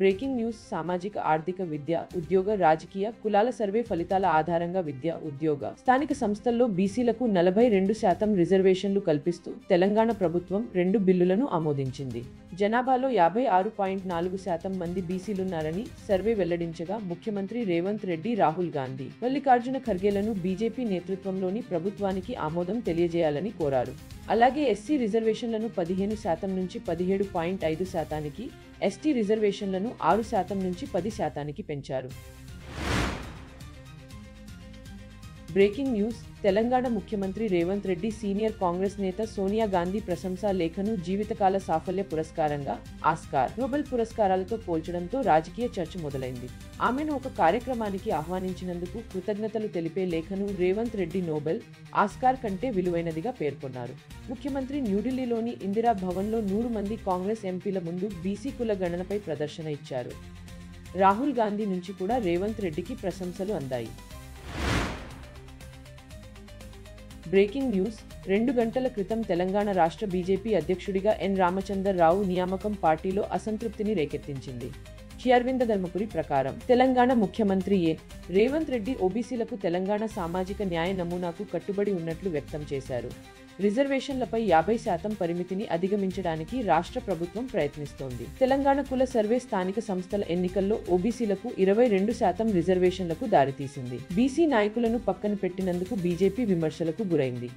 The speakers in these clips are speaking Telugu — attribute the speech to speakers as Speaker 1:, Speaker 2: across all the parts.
Speaker 1: బ్రేకింగ్ న్యూస్ సామాజిక ఆర్థిక విద్య ఉద్యోగ రాజకీయ కులాల సర్వే ఫలితాల ఆధారంగా విద్య ఉద్యోగ స్థానిక సంస్థల్లో బీసీలకు 42% రిజర్వేషన్లు కల్పిస్తూ తెలంగాణ ప్రభుత్వం 2 బిల్లులను ఆమోదించింది. జనాభాలో 56.4% మంది బీసీలున్నారని సర్వే వెల్లడించగా ముఖ్యమంత్రి రేవంత్ రెడ్డి, రాహుల్ గాంధీ, మల్లికార్జున ఖర్గేలను బీజేపీ నేతృత్వంలోని ప్రభుత్వానికి ఆమోదం తెలియజేయాలని కోరారు. అలాగే ఎస్సీ రిజర్వేషన్లను 15% నుంచి 17.5%కి, ఎస్టీ రిజర్వేషన్లను 6% నుంచి 10%కి పెంచారు. బ్రేకింగ్ న్యూస్ తెలంగాణ ముఖ్యమంత్రి రేవంత్ రెడ్డి సీనియర్ కాంగ్రెస్ నేత సోనియా గాంధీ ప్రశంసా లేఖను జీవితకాల సాఫల్య పురస్కారంగా, ఆస్కార్, నోబెల్ పురస్కారాలతో పోల్చడంతో రాజకీయ చర్చ మొదలైంది. ఆమెను ఒక కార్యక్రమానికి ఆహ్వానించినందుకు కృతజ్ఞతలు తెలిపే లేఖను రేవంత్ రెడ్డి నోబెల్, ఆస్కార్ కంటే విలువైనదిగా పేర్కొన్నారు. ముఖ్యమంత్రి న్యూఢిల్లీలోని ఇందిరా భవన్లో 100 మంది కాంగ్రెస్ ఎంపీల ముందు బీసీ కుల గణనపై ప్రదర్శన ఇచ్చారు. రాహుల్ గాంధీ నుంచి కూడా రేవంత్ రెడ్డికి ప్రశంసలు అందాయి. బ్రేకింగ్ న్యూస్ 2 గంటల క్రితం తెలంగాణ రాష్ట్ర బీజేపీ అధ్యక్షుడిగా ఎన్ రామచందర్ రావు నియామకం పార్టీలో అసంతృప్తిని రేకెత్తించింది. అరవింద ధర్మపురి ప్రకారం తెలంగాణ ముఖ్యమంత్రి రేవంత్ రెడ్డి ఓబీసీలకు తెలంగాణ సామాజిక న్యాయ నమూనాకు కట్టుబడి ఉన్నట్లు వ్యక్తం చేశారు. రిజర్వేషన్లపై 50% పరిమితిని అధిగమించడానికి రాష్ట్ర ప్రభుత్వం ప్రయత్నిస్తోంది. తెలంగాణ కుల సర్వే స్థానిక సంస్థల ఎన్నికల్లో ఓబీసీలకు 22% రిజర్వేషన్లకు దారితీసింది. బీసీ నాయకులను పక్కన పెట్టినందుకు బీజేపీ విమర్శలకు గురైంది.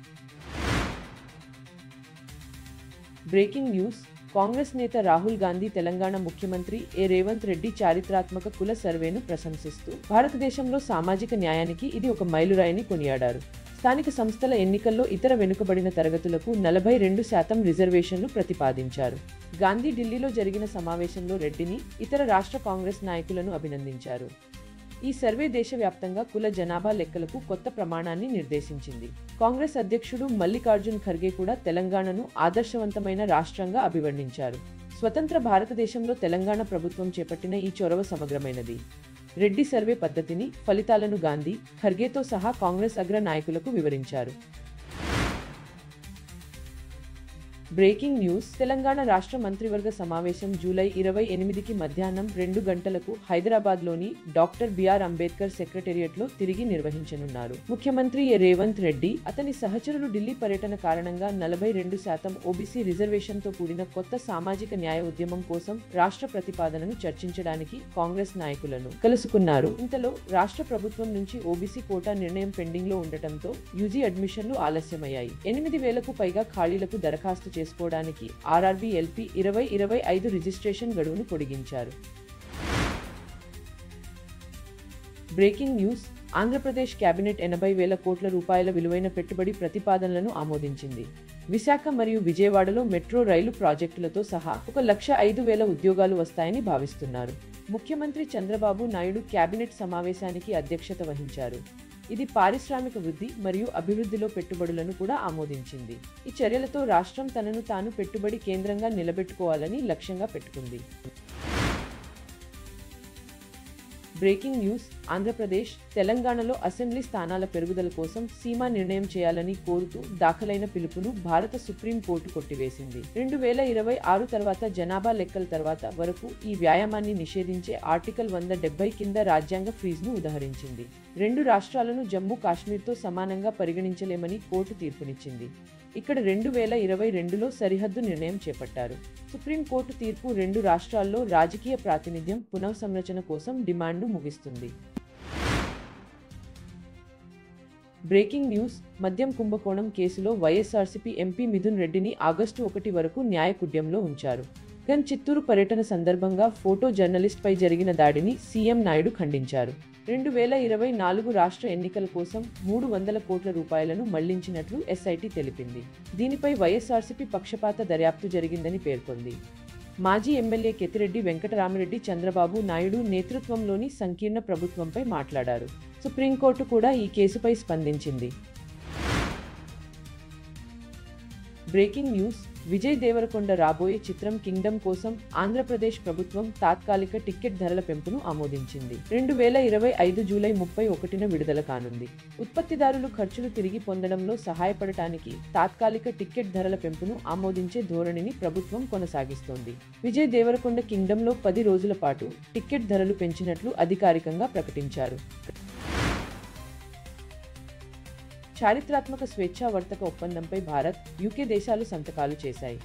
Speaker 1: బ్రేకింగ్ న్యూస్ కాంగ్రెస్ నేత రాహుల్ గాంధీ తెలంగాణ ముఖ్యమంత్రి రేవంత్ రెడ్డి చారిత్రాత్మక కుల సర్వేను ప్రశంసిస్తూ భారతదేశంలో సామాజిక న్యాయానికి ఇది ఒక మైలురాయిని కొనియాడారు. స్థానిక సంస్థల ఎన్నికల్లో ఇతర వెనుకబడిన తరగతులకు 42% రిజర్వేషన్లు ప్రతిపాదించారు. గాంధీ ఢిల్లీలో జరిగిన సమావేశంలో రెడ్డిని, ఇతర రాష్ట్ర కాంగ్రెస్ నాయకులను అభినందించారు. ఈ సర్వే దేశవ్యాప్తంగా కుల జనాభా లెక్కలకు కొత్త ప్రమాణాన్ని నిర్దేశించింది. కాంగ్రెస్ అధ్యక్షుడు మల్లికార్జున్ ఖర్గే కూడా తెలంగాణను ఆదర్శవంతమైన రాష్ట్రంగా అభివర్ణించారు. స్వతంత్ర భారతదేశంలో తెలంగాణ ప్రభుత్వం చేపట్టిన ఈ చొరవ సమగ్రమైనది. రెడ్డి సర్వే పద్ధతిని, ఫలితాలను గాంధీ, ఖర్గేతో సహా కాంగ్రెస్ అగ్ర నాయకులకు వివరించారు. బ్రేకింగ్ న్యూస్ తెలంగాణ రాష్ట్ర మంత్రివర్గ సమావేశం జూలై 28కి మధ్యాహ్నం 2 గంటలకు హైదరాబాద్లోని డాక్టర్ బిఆర్ అంబేద్కర్ సెక్రటేరియట్లో తిరిగి నిర్వహించనున్నారు. ముఖ్యమంత్రి రేవంత్ రెడ్డి, అతని సహచరులు ఢిల్లీ పర్యటన కారణంగా 42% ఓబీసీ రిజర్వేషన్తో కూడిన కొత్త సామాజిక న్యాయ ఉద్యమం కోసం రాష్ట్ర ప్రతిపాదనను చర్చించడానికి కాంగ్రెస్ నాయకులను కలుసుకున్నారు. ఇంతలో రాష్ట్ర ప్రభుత్వం నుంచి ఓబీసీ కోటా నిర్ణయం పెండింగ్లో ఉండటంతో యూజీ అడ్మిషన్లు ఆలస్యమయ్యాయి. 8,000కు పైగా ఖాళీలకు దరఖాస్తు చేసుకోవడానికి ఆర్ఆర్బీ-ఎల్పీ 2025 రిజిస్ట్రేషన్ గడువును పొడిగించారు. బ్రేకింగ్ న్యూస్ ఆంధ్రప్రదేశ్ కేబినెట్ 80,000 కోట్ల రూపాయల విలువైన పెట్టుబడి ప్రతిపాదనలను ఆమోదించింది. విశాఖ మరియు విజయవాడలో మెట్రో రైలు ప్రాజెక్టులతో సహా 1,05,000 ఉద్యోగాలు వస్తాయని భావిస్తున్నారు. ముఖ్యమంత్రి చంద్రబాబు నాయుడు కేబినెట్ సమావేశానికి అధ్యక్షత వహించారు. ఇది పారిశ్రామిక వృద్ధి మరియు అభివృద్ధిలో పెట్టుబడులను కూడా ఆమోదించింది. ఈ చర్యలతో రాష్ట్రం తనను తాను పెట్టుబడి కేంద్రంగా నిలబెట్టుకోవాలని లక్ష్యంగా పెట్టుకుంది. బ్రేకింగ్ న్యూస్ ఆంధ్రప్రదేశ్, తెలంగాణలో అసెంబ్లీ స్థానాల పెరుగుదల కోసం సీమా నిర్ణయం చేయాలని కోరుతూ దాఖలైన పిలుపును భారత సుప్రీంకోర్టు కొట్టివేసింది. 2026 తర్వాత జనాభా లెక్కల తర్వాత వరకు ఈ వ్యాయామాన్ని నిషేధించే ఆర్టికల్ 170 కింద రాజ్యాంగ ఫ్రీజ్ను ఉదహరించింది. 2 రాష్ట్రాలను జమ్మూ కాశ్మీర్తో సమానంగా పరిగణించలేమని కోర్టు తీర్పునిచ్చింది. ఇక్కడ 2022లో సరిహద్దు నిర్ణయం చేపట్టారు. సుప్రీంకోర్టు తీర్పు 2 రాష్ట్రాల్లో రాజకీయ ప్రాతినిధ్యం పునఃసంరచన కోసం డిమాండ్ను ముగిస్తుంది. బ్రేకింగ్ న్యూస్ మద్యం కుంభకోణం కేసులో వైఎస్ఆర్సీపీ ఎంపీ మిథున్ రెడ్డిని ఆగస్టు 1 వరకు న్యాయకుడ్యంలో ఉంచారు. చిత్తూరు పర్యటన సందర్భంగా ఫోటో జర్నలిస్ట్పై జరిగిన దాడిని సీఎం నాయుడు ఖండించారు. 2024 రాష్ట్ర ఎన్నికల కోసం 300 కోట్ల రూపాయలను మళ్లించినట్లు ఎస్ఐటీ తెలిపింది. దీనిపై వైఎస్ఆర్సీపీ పక్షపాత దర్యాప్తు జరిగిందని పేర్కొంది. మాజీ ఎమ్మెల్యే కేతిరెడ్డి వెంకటరామిరెడ్డి చంద్రబాబు నాయుడు నేతృత్వంలోని సంకీర్ణ ప్రభుత్వంపై మాట్లాడారు. సుప్రీంకోర్టు కూడా ఈ కేసుపై స్పందించింది. బ్రేకింగ్ న్యూస్ విజయ్ దేవరకొండ రాబోయే చిత్రం కింగ్డమ్ కోసం ఆంధ్రప్రదేశ్ ప్రభుత్వం తాత్కాలిక టిక్కెట్ ధరల పెంపును ఆమోదించింది. 2025 జూలై 31న విడుదల కానుంది. ఉత్పత్తిదారులు ఖర్చులు తిరిగి పొందడంలో సహాయపడటానికి తాత్కాలిక టిక్కెట్ ధరల పెంపును ఆమోదించే ధోరణిని ప్రభుత్వం కొనసాగిస్తోంది. విజయ్ దేవరకొండ కింగ్డమ్లో 10 రోజుల పాటు టిక్కెట్ ధరలు పెంచినట్లు అధికారికంగా ప్రకటించారు. చారిత్రాత్మక స్వేచ్ఛా వర్తక ఒప్పందంపై భారత్, యూకే దేశాలు సంతకాలు చేశాయి.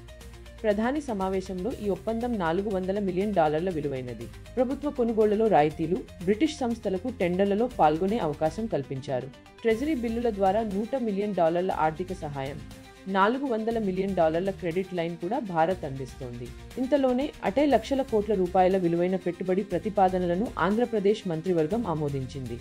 Speaker 1: ప్రధాని సమావేశంలో ఈ ఒప్పందం $400 మిలియన్ విలువైనది. ప్రభుత్వ కొనుగోళ్లలో రాయితీలు, బ్రిటిష్ సంస్థలకు టెండర్లలో పాల్గొనే అవకాశం కల్పించారు. ట్రెజరీ బిల్లుల ద్వారా $100 మిలియన్ ఆర్థిక సహాయం, $400 మిలియన్ క్రెడిట్ లైన్ కూడా భారత్ అందిస్తోంది. ఇంతలోనే అటే లక్షల కోట్ల రూపాయల విలువైన పెట్టుబడి ప్రతిపాదనలను ఆంధ్రప్రదేశ్ మంత్రివర్గం ఆమోదించింది.